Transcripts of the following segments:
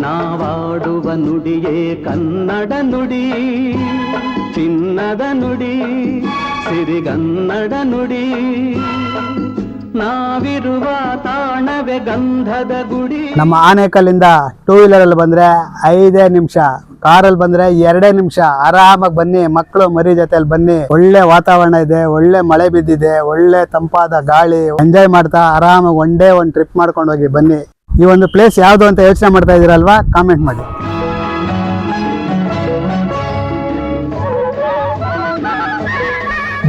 ನಾವಾಡುವ ನುಡಿಯೇ ಕನ್ನಡ ನುಡಿ, ಚಿನ್ನದ ನುಡಿ, ಸಿರಿಗನ್ನಡ ನುಡಿ. ನಾವಿರುವ ತಾಣವೇ ಗಂಧದ ಗುಡಿ. ನಮ್ಮ ಆನೇಕಲ್ಲಿಂದ 2 ವೀಲರಲ್ಲಿ ಬಂದ್ರೆ 5 ನಿಮಿಷ, ಕಾರಲ್ಲಿ ಬಂದ್ರೆ 2 ನಿಮಿಷ. ಆರಾಮಾಗಿ ಬನ್ನಿ, ಮಕ್ಕಳು ಮರಿ ಜೊತೆಲಿ ಬನ್ನಿ. ಒಳ್ಳೆ ವಾತಾವರಣ ಇದೆ, ಒಳ್ಳೆ ಮಳೆ ಬಿದ್ದಿದೆ, ಒಳ್ಳೆ ತಂಪಾದ ಗಾಳಿ. ಎಂಜಾಯ್ ಮಾಡ್ತಾ ಆರಾಮಾಗಿ ಒಂದು ಟ್ರಿಪ್ ಮಾಡ್ಕೊಂಡು ಹೋಗಿ ಬನ್ನಿ. ಈ ಒಂದು ಪ್ಲೇಸ್ ಯಾವುದು ಅಂತ ಯೋಚನೆ ಮಾಡ್ತಾ ಇದೀರಲ್ವಾ? ಕಾಮೆಂಟ್ ಮಾಡಿ.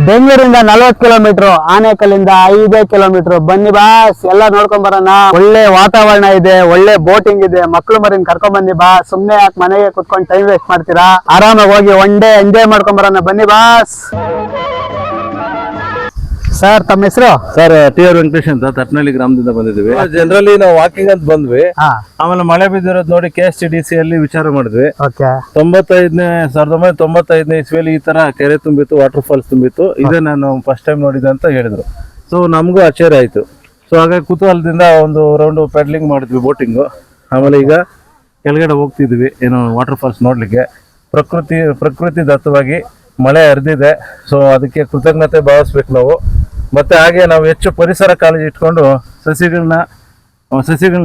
ಬೆಂಗಳೂರಿಂದ 40 ಕಿಲೋಮೀಟರ್, ಆನೇಕಲ್ಲಿಂದ 5 ಕಿಲೋಮೀಟರ್. ಬನ್ನಿ ಬಾಸ್, ಎಲ್ಲ ನೋಡ್ಕೊಂಡ್ ಬರೋಣ. ಒಳ್ಳೆ ವಾತಾವರಣ ಇದೆ, ಒಳ್ಳೆ ಬೋಟಿಂಗ್ ಇದೆ. ಮಕ್ಳು ಮರಿನ್ ಕರ್ಕೊಂಡ್ ಬನ್ನಿ ಬಾ. ಸುಮ್ನೆ ಯಾಕೆ ಮನೆಗೆ ಕುತ್ಕೊಂಡು ಟೈಮ್ ವೇಸ್ಟ್ ಮಾಡ್ತೀರಾ? ಆರಾಮಾಗಿ ಹೋಗಿ ಒನ್ ಡೇ ಎಂಜಾಯ್ ಮಾಡ್ಕೊಂಡ್ ಬರೋಣ. ಬನ್ನಿ ಬಾಸ್. ಸರ್, ತಮ್ಮ ಹೆಸರು? ಸರ್, ಟಿ.ಆರ್. ವೆಂಕಟೇಶ್ ಅಂತ ತಟ್ನಳ್ಳಿ ಗ್ರಾಮದಿಂದ ಬಂದಿದ್ವಿ. ಜನರಲಿ ನಾವು ವಾಕಿಂಗ್ ಅಂತ ಬಂದ್ವಿ. ಆಮೇಲೆ ಮಳೆ ಬಿದ್ದಿರೋದು ನೋಡಿ KSTDC ಅಲ್ಲಿ ವಿಚಾರ ಮಾಡಿದ್ವಿ. 1995ನೇ ಇಸ್ವಿಯಲ್ಲಿ ಈ ತರ ಕೆರೆ ತುಂಬಿತ್ತು, ವಾಟರ್ ಫಾಲ್ಸ್ ತುಂಬಿತ್ತು. ಇದೇ ನಾನು ಫಸ್ಟ್ ಟೈಮ್ ನೋಡಿದೆ ಅಂತ ಹೇಳಿದ್ರು. ಸೊ ನಮಗೂ ಆಶ್ಚರ್ಯ ಆಯ್ತು. ಸೊ ಹಾಗಾಗಿ ಕುತೂಹಲದಿಂದ ಒಂದು ರೌಂಡ್ ಪೆಡ್ಲಿಂಗ್ ಮಾಡಿದ್ವಿ, ಬೋಟಿಂಗು. ಆಮೇಲೆ ಈಗ ಕೆಳಗಡೆ ಹೋಗ್ತಿದ್ವಿ, ಏನು ವಾಟರ್ ಫಾಲ್ಸ್ ನೋಡ್ಲಿಕ್ಕೆ. ಪ್ರಕೃತಿ ದತ್ತವಾಗಿ ಮಳೆ ಹರಿದಿದೆ. ಸೊ ಅದಕ್ಕೆ ಕೃತಜ್ಞತೆ ಭಾವಿಸ್ಬೇಕು ನಾವು. ಮತ್ತೆ ಹಾಗೆ ನಾವು ಹೆಚ್ಚು ಪರಿಸರ ಕಾಳಜಿ ಇಟ್ಕೊಂಡು ಸಸಿಗಳನ್ನ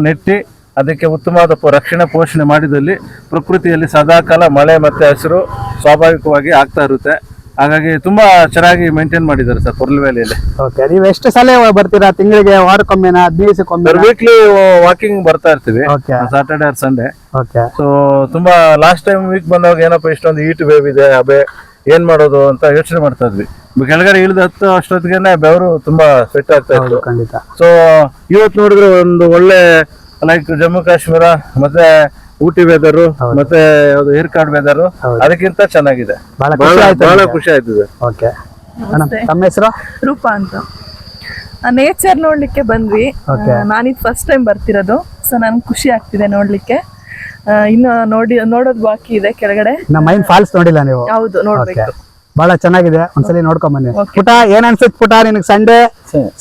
ನೆಟ್ಟಿ ಅದಕ್ಕೆ ಉತ್ತಮವಾದ ರಕ್ಷಣೆ ಪೋಷಣೆ ಮಾಡಿದಲ್ಲಿ ಪ್ರಕೃತಿಯಲ್ಲಿ ಸದಾಕಾಲ ಮಳೆ ಮತ್ತೆ ಹಸಿರು ಸ್ವಾಭಾವಿಕವಾಗಿ ಆಗ್ತಾ ಇರುತ್ತೆ. ಹಾಗಾಗಿ ತುಂಬಾ ಚೆನ್ನಾಗಿ ಮೇಂಟೈನ್ ಮಾಡಿದ್ದಾರೆ ಸರ್ ಕೊರ್ಲವ್ಯಾಲಿಯಲ್ಲಿ. ಓಕೆ, ನೀವು ಎಷ್ಟು ಸಲ ಬರ್ತೀರಾ? ತಿಂಗಳಿಗೆ, ವಾರಕ್ಕೊಮ್ಮೆನಾ, 15 ದಿವಸಕ್ಕೊಮ್ಮೆ? ವೀಕ್ಲಿ ವಾಕಿಂಗ್ ಬರ್ತಾ ಇರ್ತೀವಿ, ಸಾಟರ್ಡೆ ಆರ್ ಸಂಡೇ. ಸೊ ತುಂಬಾ ಲಾಸ್ಟ್ ಟೈಮ್ ವೀಕ್ ಬಂದಾಗ ಏನಪ್ಪ ಇಷ್ಟೊಂದು ಹೀಟ್ ವೇವ್ ಇದೆ, ಏನ್ ಮಾಡೋದು ಅಂತ ಯೋಚನೆ ಮಾಡ್ತಾ ಇದ್ವಿ. ಕೆಳಗಡೆ ಇಳಿದ ಅಷ್ಟೊತ್ತಿಗೆ ಬೆವರು ತುಂಬಾ ಸ್ವೆಟ್ ಆಗ್ತಾ ಇತ್ತು. ಸೊ ಇವತ್ತು ನೋಡಿದ್ರೆ ಒಂದು ಒಳ್ಳೆ ಲೈಕ್ ಜಮ್ಮು ಕಾಶ್ಮೀರ ಮತ್ತೆ ಊಟಿ ವೆದರು ಮತ್ತೆ ಏರ್ಕಾಡ್ ವೆದರು ಅದಕ್ಕಿಂತ ಚೆನ್ನಾಗಿದೆ. ಬಹಳ ಖುಷಿ ಆಯ್ತದೆ. ತಮ್ಮ ಹೆಸರು? ರೂಪಾ ಅಂತ. ನೇಚರ್ ನೋಡ್ಲಿಕ್ಕೆ ಬಂದ್ವಿ. ನಾನಿದ್ ಫಸ್ಟ್ ಟೈಮ್ ಬರ್ತಿರೋದು. ಸೊ ನನ್ಗೆ ಖುಷಿ ಆಗ್ತಿದೆ ನೋಡ್ಲಿಕ್ಕೆ. ಇನ್ನು ನೋಡೋದು ಬಾಕಿ ಇದೆ ಕೆಳಗಡೆ. ಮೈನ್ ಫಾಲ್ಸ್ ನೋಡಿಲ್ಲ ನೀವು? ಹೌದು, ನೋಡ್ಬೇಕು. ಬಹಳ ಚೆನ್ನಾಗಿದೆ, ಒಂದ್ಸಲಿ ನೋಡ್ಕೊಂಡ್ ಬನ್ನಿ. ಪುಟ, ಏನ್ ಅನ್ಸುತ್ತೆ ಪುಟ ನಿನಗೆ? ಸಂಡೇ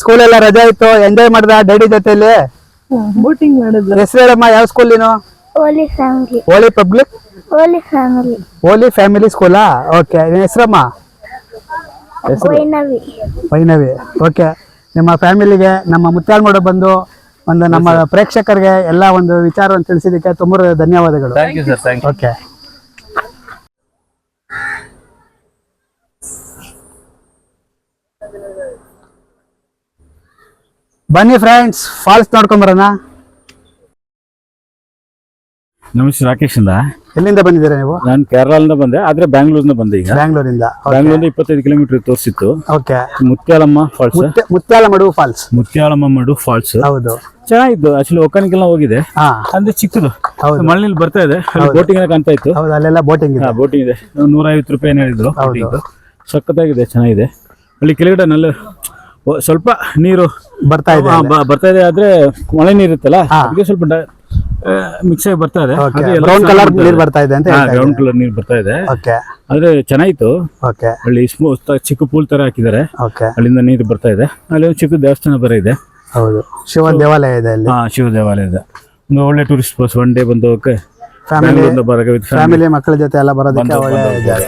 ಸ್ಕೂಲ್ ಎಲ್ಲ ರಜಾ ಇತ್ತು, ಎಂಜಾಯ್ ಮಾಡ್ದ ಡ್ಯಾಡಿ ಜೊತೆಲಿ? ಬೋಟಿಂಗ್ ಮಾಡಿದ್ರು. ಹೆಸರು ಹೇಳಮ್ಮ, ಯಾವ ಸ್ಕೂಲ್ ನೀನು? Holy Family. Holy Public? Holy Family. Holy Family ಸ್ಕೂಲಾ? ಓಕೆ, ನಿನ್ನ ಹೆಸರಮ್ಮ? ವೈನವಿ. ಓಕೆ, ನಿಮ್ಮ ಫ್ಯಾಮಿಲಿಗೆ, ನಮ್ಮ ಮುತ್ಯಾಲ್ಮೂಡು ಬಂದು ಒಂದು ನಮ್ಮ ಪ್ರೇಕ್ಷಕರಿಗೆ ಎಲ್ಲ ಒಂದು ವಿಚಾರವನ್ನು ತಿಳಿಸಿದ್ದಕ್ಕೆ ತುಂಬಾ ಧನ್ಯವಾದಗಳು. ಓಕೆ, ಬನ್ನಿ ಫ್ರೆಂಡ್ಸ್, ಫಾಲ್ಸ್ ನೋಡ್ಕೊಂಡ್ ಬರೋಣ. ನಮಸ್ತೆ, ರಾಕೇಶ್ ಇಂದ. ಎಲ್ಲಿಂದ ಬಂದಿದ್ದೀರಾ ನೀವು? ನಾನು ಕೇರಳದಿಂದ ಬಂದೆ, ಆದ್ರೆ ಬ್ಯಾಂಗ್ಳೂರಿಂದ ಬಂದೆ. ಈಗ ಬ್ಯಾಂಗ್ಳೂರಿಂದ 25 ಕಿಲೋಮೀಟರ್ ತೋರಿಸಿತ್ತು. Okay, Muthyalamma falls. Muthyalamadu falls. ಹೌದು, ಚೆನ್ನಾಗಿತ್ತು. ಆಕ್ಚುಲಿ ಒಕ್ಕನಿಗೆಲ್ಲ ಹೋಗಿದೆ, ಅಂದ್ರೆ ಚಿಕ್ಕದು ಮಳೆಯಲ್ಲಿ ಬರ್ತಾ ಇದೆ. ಬೋಟಿಂಗ್ ಎಲ್ಲ ಕಾಣ್ತಾ ಇತ್ತು. ಅಲ್ಲೆಲ್ಲ ಬೋಟಿಂಗ್ ಇದೆ. 150 ರೂಪಾಯಿ ಹೇಳಿದ್ರು. ಸಖತ್ತಾಗಿದೆ, ಚೆನ್ನಾಗಿದೆ. ಅಲ್ಲಿ ಕೆಳಗಡೆ ಸ್ವಲ್ಪ ನೀರು ಬರ್ತಾ ಇದೆ. ಆದ್ರೆ ಮಳೆ ನೀರು ಇರುತ್ತಲ್ಲ, ಅದಕ್ಕೆ ಸ್ವಲ್ಪ ಮಿಕ್ಸ್ ಆಗಿ ಬರ್ತಾ ಇದೆ. ಬ್ರೌನ್ ಕಲರ್ ನೀರು ಬರ್ತಾ ಇದೆ ಅಂತ. ಬ್ರೌನ್ ಕಲರ್ ನೀರು ಬರ್ತಾ ಇದೆ. ಆದ್ರೆ ಚೆನ್ನಾಗಿತ್ತು. ಅಲ್ಲಿ ಚಿಕ್ಕ ಪೂಲ್ ತರ ಹಾಕಿದ್ದಾರೆ, ಅಲ್ಲಿಂದ ನೀರು ಬರ್ತಾ ಇದೆ. ಅಲ್ಲಿ ಒಂದು ಚಿಕ್ಕ ದೇವಸ್ಥಾನ ಬರ ಇದೆ. ಹೌದು, ಶಿವ ದೇವಾಲಯ ಇದೆ ಅಲ್ಲಿ. ಶಿವ ದೇವಾಲಯ ಇದೆ. ಒಂದು ಒಳ್ಳೆ ಟೂರಿಸ್ಟ್ ಪ್ಲೇಸ್. ಒನ್ ಡೇ ಬಂದು ಫ್ಯಾಮಿಲಿ ಮಕ್ಕಳ ಜೊತೆ ಎಲ್ಲ ಬರೋದಕ್ಕೆ ಒಳ್ಳೆ ಜಾಗ.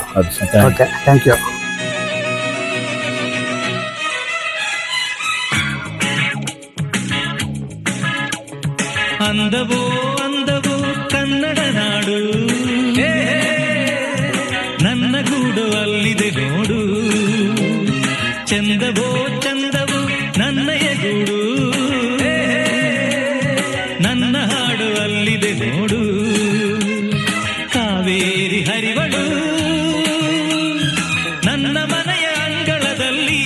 Okay, thank you. ಅಂದವೋ ಅಂದವೋ ಕನ್ನಡ ನಾಡು, ನನ್ನ ಗೂಡು ಅಲ್ಲಿದೆ ನೋಡು. ಚಂದವೋ ಚಂದವೋ ನನ್ನಯ ಗೂಡು, ನನ್ನ ಹಾಡು ಅಲ್ಲಿದೆ ನೋಡು. ಕಾವೇರಿ ಹರಿವಳು ನನ್ನ ಮನೆಯ ಅಂಗಳದಲ್ಲಿ,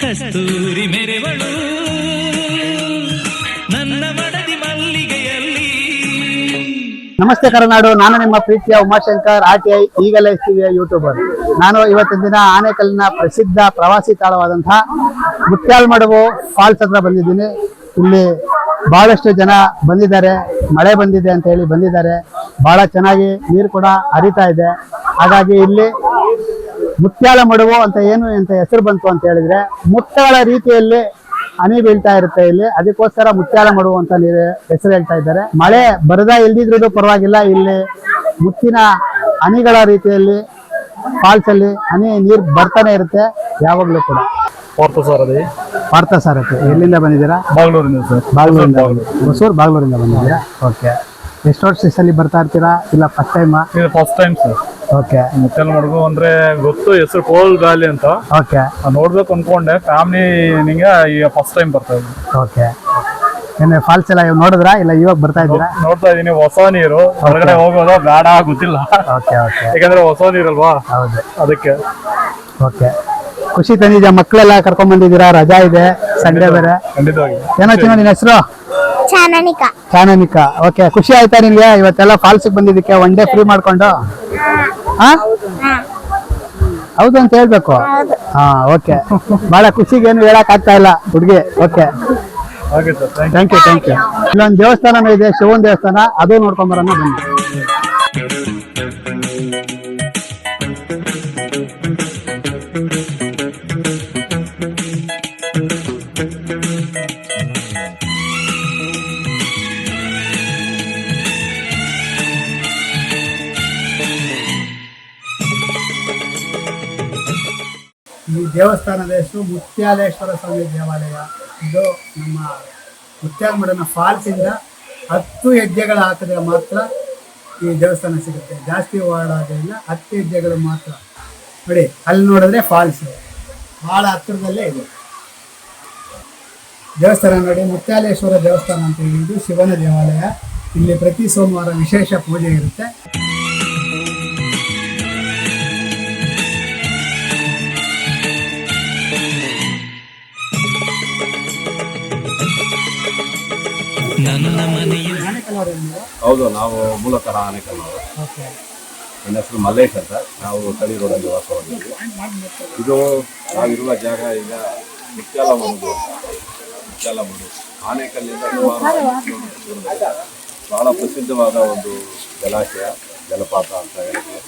ಕಸ್ತೂರಿ ಮೆರೆವಳು ನನ್ನ ಮಡದಿ ಮಲ್ಲಿಗೆಯಲ್ಲಿ. ನಮಸ್ತೆ ಕರುನಾಡು, ನಾನು ನಿಮ್ಮ ಪ್ರೀತಿಯ ಉಮಾಶಂಕರ್, RTI ಈಗಲೇ ಟಿವಿಯ ಯೂಟ್ಯೂಬರ್. ನಾನು ಇವತ್ತಿನ ದಿನ ಆನೇಕಲ್ಲಿನ ಪ್ರಸಿದ್ಧ ಪ್ರವಾಸಿ ತಾಣವಾದಂತಹ ಮುತ್ಯಾಲ್ಮಡುವು ಫಾಲ್ಸ್ ಹತ್ರ ಬಂದಿದ್ದೀನಿ. ಇಲ್ಲಿ ಬಹಳಷ್ಟು ಜನ ಬಂದಿದ್ದಾರೆ, ಮಳೆ ಬಂದಿದೆ ಅಂತ ಹೇಳಿ ಬಂದಿದ್ದಾರೆ. ಬಹಳ ಚೆನ್ನಾಗಿ ನೀರು ಕೂಡ ಹರಿತಾ ಇದೆ. ಹಾಗಾಗಿ ಇಲ್ಲಿ ಮುತ್ಯಾಲಮಡುವು ಅಂತ ಏನು ಅಂತ ಹೆಸರು ಬಂತು ಅಂತ ಹೇಳಿದ್ರೆ, ಮುತ್ತಗಳ ರೀತಿಯಲ್ಲಿ ಹನಿ ಬೀಳ್ತಾ ಇರುತ್ತೆ ಇಲ್ಲಿ, ಅದಕ್ಕೋಸ್ಕರ ಮುತ್ಯಾಲ ಮಡುವು ಅಂತ ಹೆಸರು ಹೇಳ್ತಾ ಇದ್ದಾರೆ. ಮಳೆ ಬರದಾ ಇಲ್ದಿದ್ರು ಪರವಾಗಿಲ್ಲ, ಇಲ್ಲಿ ಮುತ್ತಿನ ಹನಿಗಳ ರೀತಿಯಲ್ಲಿ ಫಾಲ್ಸ್ ಅಲ್ಲಿ ಹನಿ ನೀರು ಬರ್ತಾನೆ ಇರುತ್ತೆ ಯಾವಾಗ್ಲೂ ಕೂಡ. ಪಾರ್ಥಸಾರಥಿ ಎಲ್ಲಿಂದ ಬಂದಿದ್ದೀರಾ? ಬಾಗ್ಲೂರಿಂದ ಸರ್. ಬಾಗ್ಲೂರಿಂದ, ಹೊಸೂರು ಬಾಗ್ಲೂರಿಂದ ಬಂದಿದ್ದೀರಾ? ಓಕೆ. ಎಷ್ಟು ವರ್ಷದಲ್ಲಿ ಬರ್ತಾ ಇರ್ತೀರಾ, ಇಲ್ಲ first time? First time sir. Okay. Muthyala Madugu ಅಂದ್ರೆ ಗೊತ್ತು, ಹೆಸರು ಕೋಲ್ ವ್ಯಾಲಿ ಅಂತ. ಓಕೆ. ನೋಡ್ಬೇಕು ಅನ್ಕೊಂಡೆ, ಫ್ಯಾಮಿಲಿ ಈಗ ಫಸ್ಟ್ ಟೈಮ್ ಬರ್ತಾ ಇದ್ದೀನಿ. ಓಕೆ. ಏನೇ ಫಾಲ್ಸ್ ಎಲ್ಲ ನೋಡಿದ್ರಾ, ಇಲ್ಲ ಇವಾಗ ಬರ್ತಾ ಇದ್ದೀರಾ? ನೋಡ್ತಾ ಇದೀನಿ. ಹೊಸ ನೀರು, ಹೊರಗಡೆ ಹೋಗೋದು ಬೇಡ ಗೊತ್ತಿಲ್ಲ. Okay okay. ಯಾಕಂದ್ರೆ ಹೊಸ ನೀರಲ್ವಾ, ಹೌದು, ಅದಕ್ಕೆ. ಓಕೆ. ಖುಷಿ ತಂದಿದ್ಯಾ? ಮಕ್ಕಳೆಲ್ಲ ಕರ್ಕೊಂಡ್ ಬಂದಿದ್ದೀರಾ, ರಜಾ ಇದೆ, ಸಂಡೇ ಬೇರೆ. ಖಂಡಿತವಾಗಿ. ಏನೋ ಚಿನ್ನ ನಿನ್ನ ಹೆಸರು? ಚಾನನಿಕಾ. ಚಾನನಿಕಾ. ಓಕೆ. ಖುಷಿ ಆಯ್ತಾ ನಿನ್ಗೆ ಇವತ್ತೆಲ್ಲ ಫಾಲ್ಸ್ ಬಂದಿದ್ದಕ್ಕೆ? ಒನ್ ಡೇ ಫ್ರೀ ಮಾಡ್ಕೊಂಡು? ಹಾ, ಹೌದು ಅಂತ ಹೇಳ್ಬೇಕು. ಹಾ, ಓಕೆ. ಬಹಳ ಖುಷಿಗೆ ಏನು ಹೇಳಕ್ ಆಗ್ತಾ ಇಲ್ಲ ಹುಡುಗಿ. Okay, thank you. ಇಲ್ಲೊಂದು ದೇವಸ್ಥಾನ ಇದೆ, ಶಿವನ್ ದೇವಸ್ಥಾನ, ಅದು ನೋಡ್ಕೊಂಡ್ ಬರೋಣ ಬನ್ನಿ. ಈ ದೇವಸ್ಥಾನದ ಹೆಸರು ಮುತ್ಯಾಲೇಶ್ವರ ಸ್ವಾಮಿ ದೇವಾಲಯ. ಇದು ನಮ್ಮ ಮುತ್ಯಾಲಮಡುವಿನ ಫಾಲ್ಸ್ ಇಂದ 10 ಹೆಜ್ಜೆಗಳು ಹಾಕಿದ್ರೆ ಮಾತ್ರ ಈ ದೇವಸ್ಥಾನ ಸಿಗುತ್ತೆ. ಜಾಸ್ತಿ ಓಡಾಡೋದ್ರಿಂದ 10 ಹೆಜ್ಜೆಗಳು ಮಾತ್ರ. ನೋಡಿ, ಅಲ್ಲಿ ನೋಡಿದ್ರೆ ಫಾಲ್ಸ್ ಬಹಳ ಹತ್ತಿರದಲ್ಲೇ ಇದೆ. ದೇವಸ್ಥಾನ ನೋಡಿ, ಮುತ್ಯಾಲೇಶ್ವರ ದೇವಸ್ಥಾನ ಅಂತ ಹೇಳಿ, ಇದು ಶಿವನ ದೇವಾಲಯ. ಇಲ್ಲಿ ಪ್ರತಿ ಸೋಮವಾರ ವಿಶೇಷ ಪೂಜೆ ಇರುತ್ತೆ. ಹೌದು, ನಾವು ಮೂಲತಃ ಆನೇಕಲ್ನವರು. ನನ್ನ ಹೆಸರು ಮಲ್ಲೇಶ್ ಅಂತ. ನಾವು ತಳಿ ರೋಡಲ್ಲಿ ವಾಸವಾಗಿದ್ದೀವಿ. ಇದು ನಾವಿರುವ ಜಾಗ ಈಗ ಮುತ್ಯಾಲಮಡುಗು. ಆನೇಕಲ್ಲಿಂದ ಸುಮಾರು ಬಹಳ ಪ್ರಸಿದ್ಧವಾದ ಒಂದು ಜಲಾಶಯ, ಜಲಪಾತ ಅಂತ ಹೇಳಿದ್ರೆ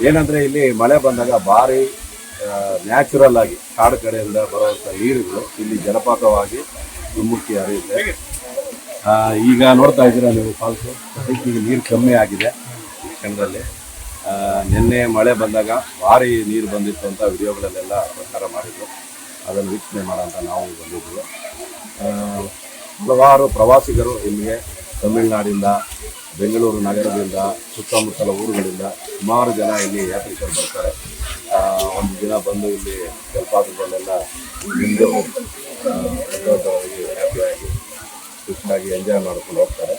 ಏನಂದರೆ ಇಲ್ಲಿ ಮಳೆ ಬಂದಾಗ ಭಾರಿ ನ್ಯಾಚುರಲ್ ಆಗಿ ಕಾಡು ಕಡೆಯಿಂದ ಬರುವಂಥ ನೀರುಗಳು ಇಲ್ಲಿ ಜಲಪಾತವಾಗಿ ಧುಮ್ಮುಕ್ಕಿ ಹರಿಯುತ್ತೆ. ಈಗ ನೋಡ್ತಾ ಇದ್ದೀರಾ ನೀವು ಫಾಲ್ಸು, ಈಗ ನೀರು ಕಮ್ಮಿ ಆಗಿದೆ ಈ ಕ್ಷಣದಲ್ಲಿ. ನಿನ್ನೆ ಮಳೆ ಬಂದಾಗ ಭಾರಿ ನೀರು ಬಂದಿತ್ತು ಅಂತ ವಿಡಿಯೋಗಳಲ್ಲೆಲ್ಲ ಪ್ರಚಾರ ಮಾಡಿದ್ರು. ಅದನ್ನು ವೀಕ್ಷಣೆ ಮಾಡೋಂಥ ನಾವು ಬಂದಿದ್ವಿ. ಹಲವಾರು ಪ್ರವಾಸಿಗರು ಇಲ್ಲಿಗೆ ತಮಿಳುನಾಡಿಂದ, ಬೆಂಗಳೂರು ನಗರದಿಂದ, ಸುತ್ತಮುತ್ತಲ ಊರುಗಳಿಂದ ಸುಮಾರು ಜನ ಇಲ್ಲಿ ಯಾತ್ರಿಕರು ಬರ್ತಾರೆ. ಒಂದು ದಿನ ಬಂದು ಇಲ್ಲಿ ಜಲಪಾತಗಳನ್ನೆಲ್ಲ ನಿಂದು ಸಂತೋಷವಾಗಿ, ಹ್ಯಾಪಿಯಾಗಿ, ಖುಷಿಯಾಗಿ ಎಂಜಾಯ್ ಮಾಡ್ಕೊಂಡು ಹೋಗ್ತಾರೆ.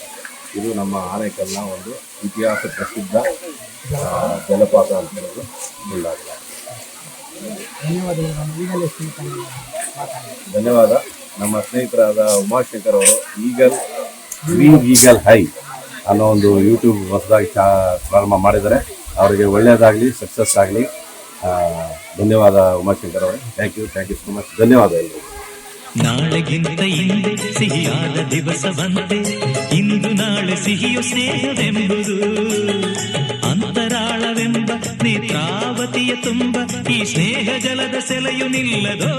ಇದು ನಮ್ಮ ಆನೇಕಲ್ನ ಒಂದು ಇತಿಹಾಸ ಪ್ರಸಿದ್ಧ ಜಲಪಾತ ಅಂತ ಹೇಳೋದು ಮುಂದಾಗಿದೆ. ಧನ್ಯವಾದ. ನಮ್ಮ ಸ್ನೇಹಿತರಾದ ಉಮಾಶಂಕರ್ ಅವರು ಈಗಲ್ ಹೈ ಅನ್ನೋ ಒಂದು ಯೂಟ್ಯೂಬ್ ಹೊಸದಾಗಿ ಪ್ರಾರಂಭ ಮಾಡಿದ್ದಾರೆ. ಅವರಿಗೆ ಒಳ್ಳೆಯದಾಗಲಿ, ಸಕ್ಸಸ್ ಆಗಲಿ. ಧನ್ಯವಾದ ಉಮಾಶಂಕರ್ ಅವರೇ. Thank you so much. ಧನ್ಯವಾದ ಎಲ್ಲರಿಗೂ. ನಾಳೆಗಿಂತ ಹಿಂದೆ ಸಿಹಿಯಾದ ದಿವಸವಂತೆ ಇಂದು ನಾಳೆ ಸಿಹಿಯು ಸ್ನೇಹವೆಂಬುದು ಅಂತರಾಳವೆಂಬ ನೇತ್ರಾವತಿಯ ತುಂಬ ಈ ಸ್ನೇಹ ಜಲದ ಸೆಲೆಯು ನಿಲ್ಲದೋ.